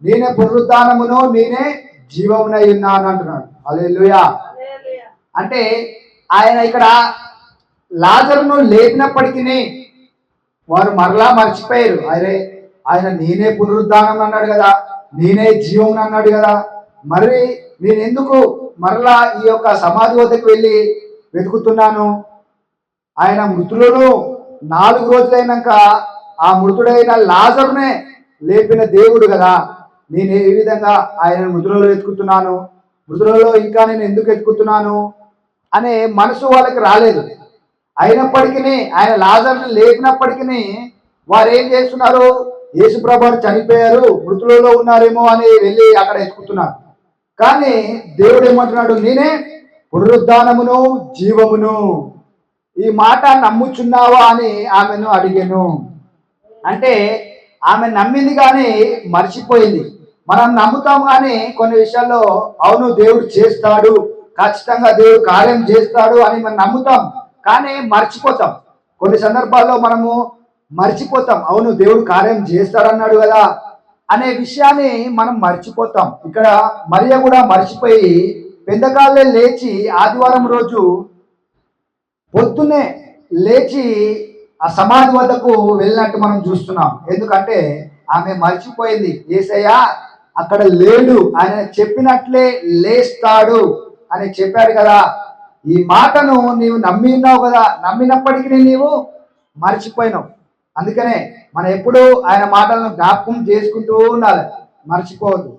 నేనే పునరుద్ధానమును నేనే జీవమునై ఉన్నాను అంటున్నాడు. హల్లెలూయా. అంటే ఆయన ఇక్కడ లాజరును లేపినప్పటికీ వారు మరలా మర్చిపోయారు. అరే ఆయన నేనే పునరుద్ధానం అన్నాడు కదా, నేనే జీవం అన్నాడు కదా, మరి నేను ఎందుకు మరలా ఈ యొక్క సమాధి వద్దకు వెళ్ళి వెతుకుతున్నాను? ఆయన మృతులను 4 రోజులైనాక ఆ మృతుడైన లాజరునే లేపిన దేవుడు కదా, నేను ఏ విధంగా ఆయన మృతులలో వెతుకుతున్నాను, మృతులలో ఇంకా నేను ఎందుకు వెతుకుతున్నాను అనే మనసు వాళ్ళకి రాలేదు. అయినప్పటికీ ఆయన లాజరుని లేపినప్పటికీ వారు ఏం చేస్తున్నారు? యేసుప్రభువు చనిపోయారు, మృతులలో ఉన్నారేమో అని వెళ్ళి అక్కడ ఎత్తుకుతున్నారు. కానీ దేవుడు ఏమంటున్నాడు? నేనే పునరుద్ధానమును జీవమును. ఈ మాట నమ్ముచున్నావా అని ఆమెను అడిగాను. అంటే ఆమె నమ్మింది కానీ మర్చిపోయింది. మనం నమ్ముతాం కానీ కొన్ని విషయాల్లో అవును దేవుడు చేస్తాడు, ఖచ్చితంగా దేవుడు కార్యం చేస్తాడు అని మనం నమ్ముతాం, కానీ మర్చిపోతాం. కొన్ని సందర్భాల్లో మనము మర్చిపోతాం, అవును దేవుడు కార్యం చేస్తాడన్నాడు కదా అనే విషయాన్ని మనం మర్చిపోతాం. ఇక్కడ మరియ కూడా మర్చిపోయి పెందకాళ్ళే లేచి ఆదివారం రోజు పొద్దున్నే లేచి ఆ సమాధి వద్దకు వెళ్ళినట్టు మనం చూస్తున్నాం. ఎందుకంటే ఆమె మర్చిపోయింది, యేసయ్య అక్కడ లేడు, ఆయన చెప్పినట్లే లేస్తాడు అని చెప్పాడు కదా. ఈ మాటను నీవు నమ్మి ఉన్నావు కదా, నమ్మినప్పటికీ నీవు మర్చిపోయినావు. అందుకనే మనం ఎప్పుడూ ఆయన మాటలను జ్ఞాపకం చేసుకుంటూ ఉండాలి, మర్చిపోవద్దు.